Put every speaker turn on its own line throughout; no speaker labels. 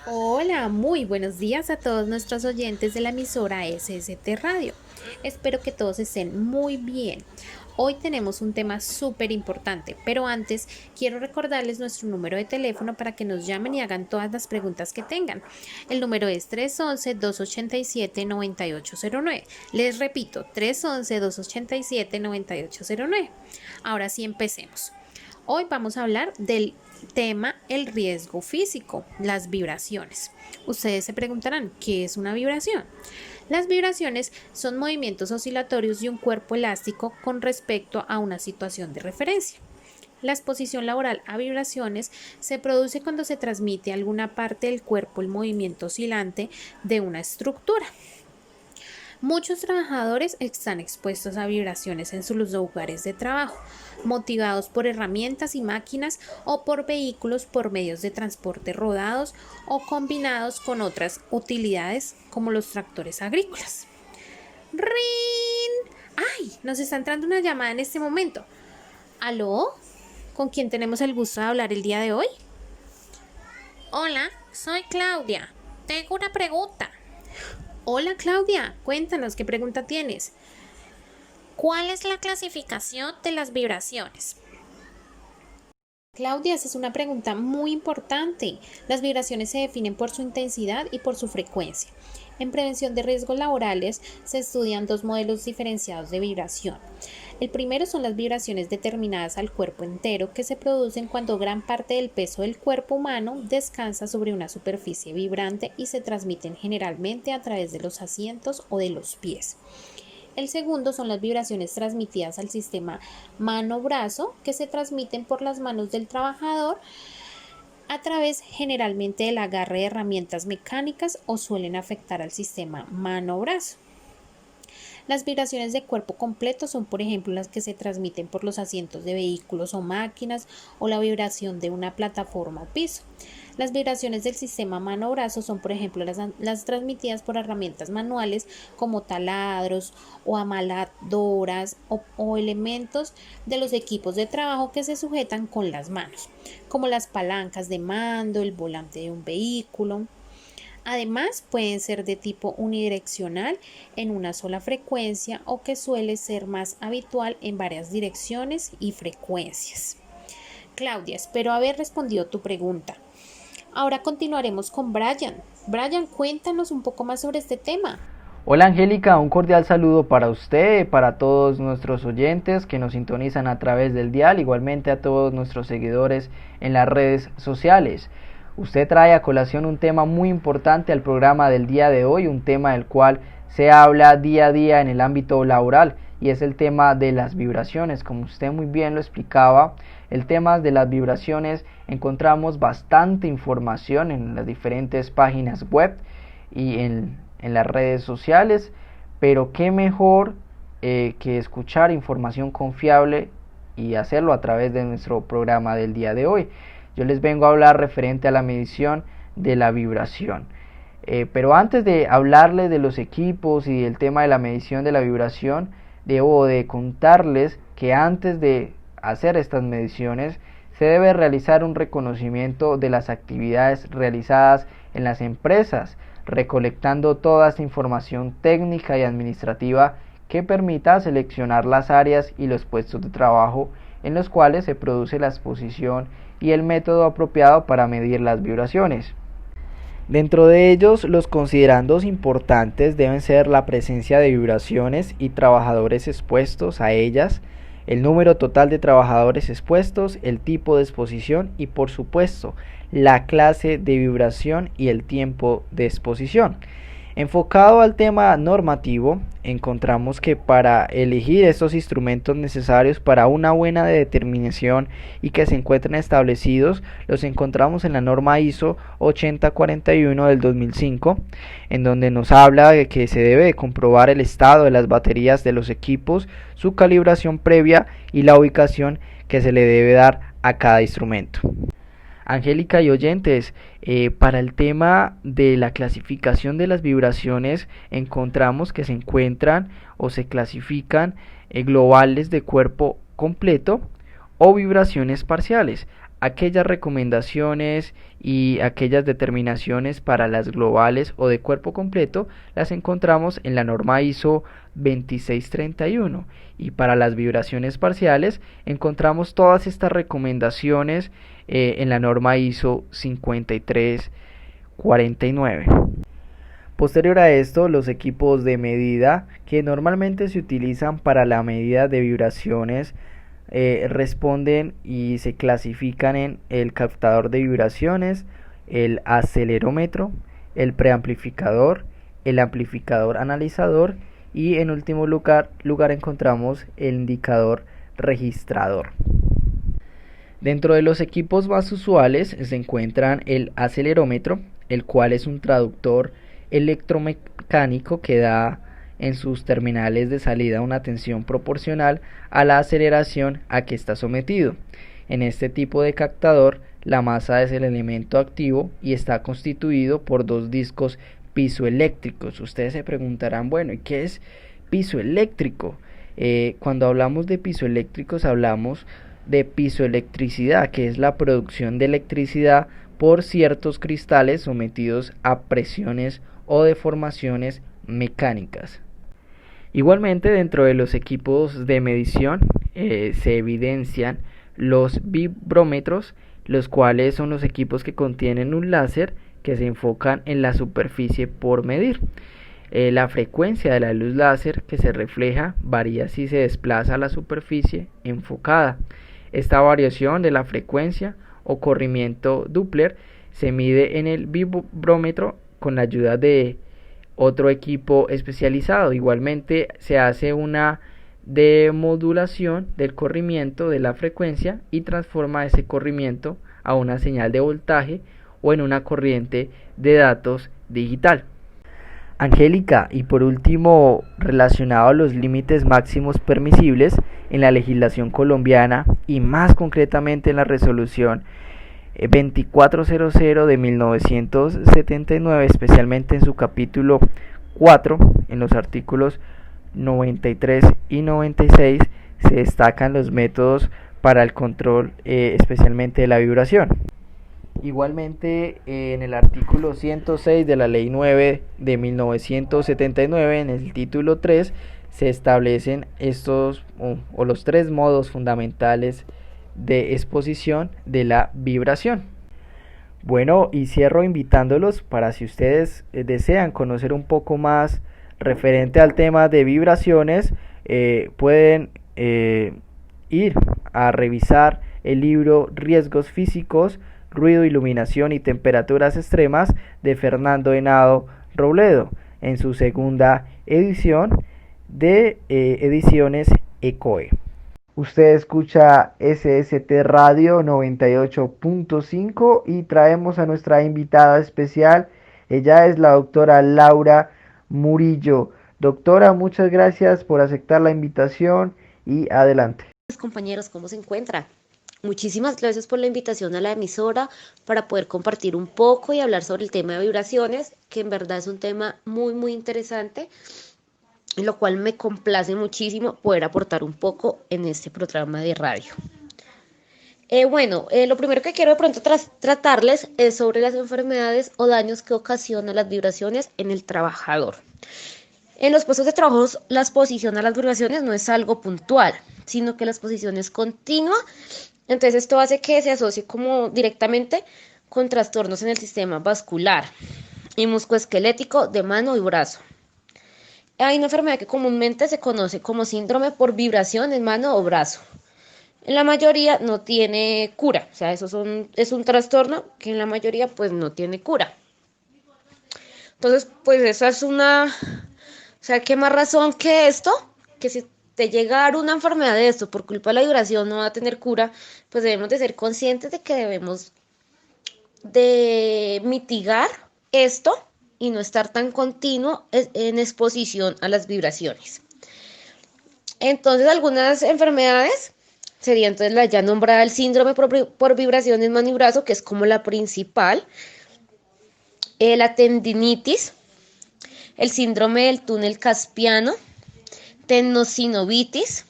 Hola, muy buenos días a todos nuestros oyentes de la emisora SST Radio. Espero que todos estén muy bien. Hoy tenemos un tema súper importante, pero antes quiero recordarles nuestro número de teléfono para que nos llamen y hagan todas las preguntas que tengan. El número es 311-287-9809. Les repito, 311-287-9809. Ahora sí empecemos. Hoy vamos a hablar del tema el riesgo físico, las vibraciones. Ustedes se preguntarán, ¿qué es una vibración? Las vibraciones son movimientos oscilatorios de un cuerpo elástico con respecto a una situación de referencia. La exposición laboral a vibraciones se produce cuando se transmite a alguna parte del cuerpo el movimiento oscilante de una estructura. Muchos trabajadores están expuestos a vibraciones en sus lugares de trabajo, motivados por herramientas y máquinas o por vehículos por medios de transporte rodados o combinados con otras utilidades como los tractores agrícolas. ¡Rin! ¡Ay! Nos está entrando una llamada en este momento. ¿Aló? ¿Con quién tenemos el gusto de hablar el día de hoy? Hola, soy Claudia. Tengo una pregunta. Hola Claudia, cuéntanos qué pregunta tienes. ¿Cuál es la clasificación de las vibraciones? Claudia, esa es una pregunta muy importante. Las vibraciones se definen por su intensidad y por su frecuencia. En prevención de riesgos laborales se estudian dos modelos diferenciados de vibración. El primero son las vibraciones determinadas al cuerpo entero, que se producen cuando gran parte del peso del cuerpo humano descansa sobre una superficie vibrante y se transmiten generalmente a través de los asientos o de los pies. El segundo son las vibraciones transmitidas al sistema mano-brazo, que se transmiten por las manos del trabajador a través generalmente del agarre de herramientas mecánicas o suelen afectar al sistema mano-brazo. Las vibraciones de cuerpo completo son, por ejemplo, las que se transmiten por los asientos de vehículos o máquinas o la vibración de una plataforma o piso. Las vibraciones del sistema mano-brazo son, por ejemplo, las transmitidas por herramientas manuales como taladros o amaladoras o elementos de los equipos de trabajo que se sujetan con las manos, como las palancas de mando, el volante de un vehículo. Además, pueden ser de tipo unidireccional en una sola frecuencia o que suele ser más habitual en varias direcciones y frecuencias. Claudia, espero haber respondido tu pregunta. Ahora continuaremos con Brian. Brian, cuéntanos un poco más sobre este tema.
Hola Angélica, un cordial saludo para usted y para todos nuestros oyentes que nos sintonizan a través del dial, igualmente a todos nuestros seguidores en las redes sociales. Usted trae a colación un tema muy importante al programa del día de hoy, un tema del cual se habla día a día en el ámbito laboral y es el tema de las vibraciones. Como usted muy bien lo explicaba, el tema de las vibraciones encontramos bastante información en las diferentes páginas web y en las redes sociales, pero qué mejor que escuchar información confiable y hacerlo a través de nuestro programa del día de hoy. Yo les vengo a hablar referente a la medición de la vibración. Pero antes de hablarles de los equipos y del tema de la medición de la vibración, debo de contarles que antes de hacer estas mediciones se debe realizar un reconocimiento de las actividades realizadas en las empresas, recolectando toda esta información técnica y administrativa que permita seleccionar las áreas y los puestos de trabajo en los cuales se produce la exposición y el método apropiado para medir las vibraciones. Dentro de ellos, los considerandos importantes deben ser la presencia de vibraciones y trabajadores expuestos a ellas, el número total de trabajadores expuestos, el tipo de exposición y, por supuesto, la clase de vibración y el tiempo de exposición. Enfocado al tema normativo, encontramos que para elegir estos instrumentos necesarios para una buena determinación y que se encuentren establecidos, los encontramos en la norma ISO 8041 del 2005, en donde nos habla de que se debe de comprobar el estado de las baterías de los equipos, su calibración previa y la ubicación que se le debe dar a cada instrumento. Angélica y oyentes, para el tema de la clasificación de las vibraciones, encontramos que se encuentran o se clasifican globales de cuerpo completo o vibraciones parciales. Aquellas recomendaciones y aquellas determinaciones para las globales o de cuerpo completo las encontramos en la norma ISO 2631, y para las vibraciones parciales encontramos todas estas recomendaciones en la norma ISO 5349. Posterior a esto, los equipos de medida que normalmente se utilizan para la medida de vibraciones responden y se clasifican en el captador de vibraciones, el acelerómetro, el preamplificador, el amplificador analizador y en último lugar encontramos el indicador registrador. Dentro de los equipos más usuales se encuentran el acelerómetro, el cual es un traductor electromecánico que da en sus terminales de salida una tensión proporcional a la aceleración a que está sometido. En este tipo de captador, la masa es el elemento activo y está constituido por dos discos pizoeléctricos. Ustedes se preguntarán, bueno, ¿y qué es pizoeléctrico? Cuando hablamos de pizoeléctricos hablamos de pizoelectricidad, que es la producción de electricidad por ciertos cristales sometidos a presiones o deformaciones mecánicas. Igualmente, dentro de los equipos de medición se evidencian los vibrómetros, los cuales son los equipos que contienen un láser que se enfocan en la superficie por medir. La frecuencia de la luz láser que se refleja varía si se desplaza la superficie enfocada. Esta variación de la frecuencia o corrimiento Doppler se mide en el vibrómetro con la ayuda de otro equipo especializado. Igualmente se hace una demodulación del corrimiento de la frecuencia y transforma ese corrimiento a una señal de voltaje o en una corriente de datos digital. Angélica, y por último, relacionado a los límites máximos permisibles en la legislación colombiana y más concretamente en la resolución 2400 de 1979, especialmente en su capítulo 4, en los artículos 93 y 96, se destacan los métodos para el control especialmente de la vibración. Igualmente, en el artículo 106 de la Ley 9 de 1979, en el título 3, se establecen estos o los tres modos fundamentales de exposición de la vibración. Bueno, y cierro invitándolos para, si ustedes desean conocer un poco más referente al tema de vibraciones, pueden ir a revisar el libro Riesgos Físicos, Ruido, Iluminación y Temperaturas Extremas de Fernando Henao Robledo, en su segunda edición de Ediciones ECOE. Usted escucha SST Radio 98.5 y traemos a nuestra invitada especial. Ella es la doctora Laura Murillo. Doctora, muchas gracias por aceptar la invitación y adelante.
Compañeros, ¿cómo se encuentran? Muchísimas gracias por la invitación a la emisora para poder compartir un poco y hablar sobre el tema de vibraciones, que en verdad es un tema muy interesante, en lo cual me complace muchísimo poder aportar un poco en este programa de radio. Lo primero que quiero de pronto tratarles es sobre las enfermedades o daños que ocasionan las vibraciones en el trabajador. En los puestos de trabajo, la exposición a las vibraciones no es algo puntual, sino que la exposición es continua. Entonces esto hace que se asocie como directamente con trastornos en el sistema vascular y musculoesquelético de mano y brazo. Hay una enfermedad que comúnmente se conoce como síndrome por vibración en mano o brazo. En la mayoría no tiene cura, o sea, es un trastorno que en la mayoría pues no tiene cura. Entonces, pues esa es ¿qué más razón que esto? Que si te llega a dar una enfermedad de esto por culpa de la vibración no va a tener cura, pues debemos de ser conscientes de que debemos de mitigar esto y no estar tan continuo en exposición a las vibraciones. Entonces, algunas enfermedades sería entonces la ya nombrada el síndrome por vibraciones mano y brazo, que es como la principal, la tendinitis, el síndrome del túnel caspiano, tendinocinovitis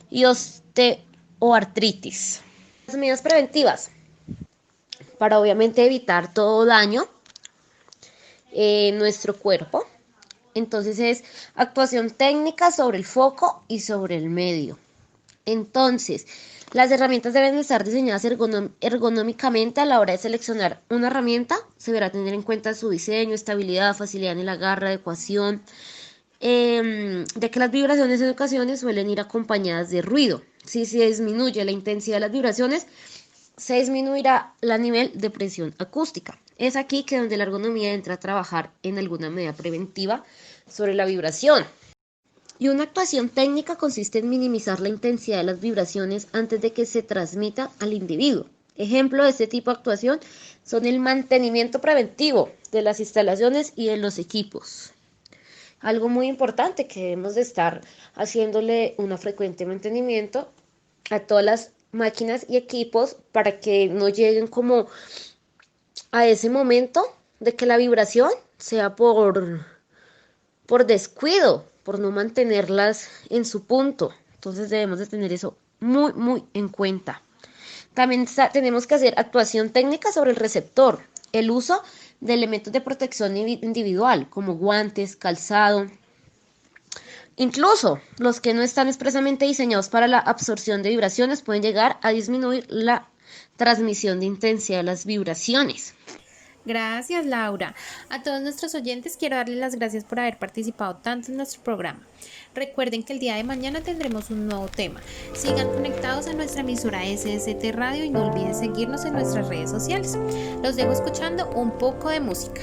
y osteoartritis. Las medidas preventivas para obviamente evitar todo daño en nuestro cuerpo. Entonces es actuación técnica sobre el foco y sobre el medio. Entonces, las herramientas deben estar diseñadas ergonómicamente. A la hora de seleccionar una herramienta, se deberá tener en cuenta su diseño, estabilidad, facilidad en el agarre, adecuación, de que las vibraciones en ocasiones suelen ir acompañadas de ruido. Si se disminuye la intensidad de las vibraciones, se disminuirá el nivel de presión acústica. Es aquí que donde la ergonomía entra a trabajar en alguna medida preventiva sobre la vibración. Y una actuación técnica consiste en minimizar la intensidad de las vibraciones antes de que se transmita al individuo. Ejemplo de este tipo de actuación son el mantenimiento preventivo de las instalaciones y de los equipos. Algo muy importante que debemos de estar haciéndole un frecuente mantenimiento a todas las máquinas y equipos para que no lleguen como a ese momento de que la vibración sea por descuido, por no mantenerlas en su punto. Entonces debemos de tener eso muy en cuenta. También tenemos que hacer actuación técnica sobre el receptor, el uso de elementos de protección individual como guantes, calzado. Incluso los que no están expresamente diseñados para la absorción de vibraciones pueden llegar a disminuir la transmisión de intensidad de las vibraciones.
Gracias, Laura. A todos nuestros oyentes quiero darles las gracias por haber participado tanto en nuestro programa. Recuerden que el día de mañana tendremos un nuevo tema. Sigan conectados a nuestra emisora SST Radio y no olviden seguirnos en nuestras redes sociales. Los dejo escuchando un poco de música.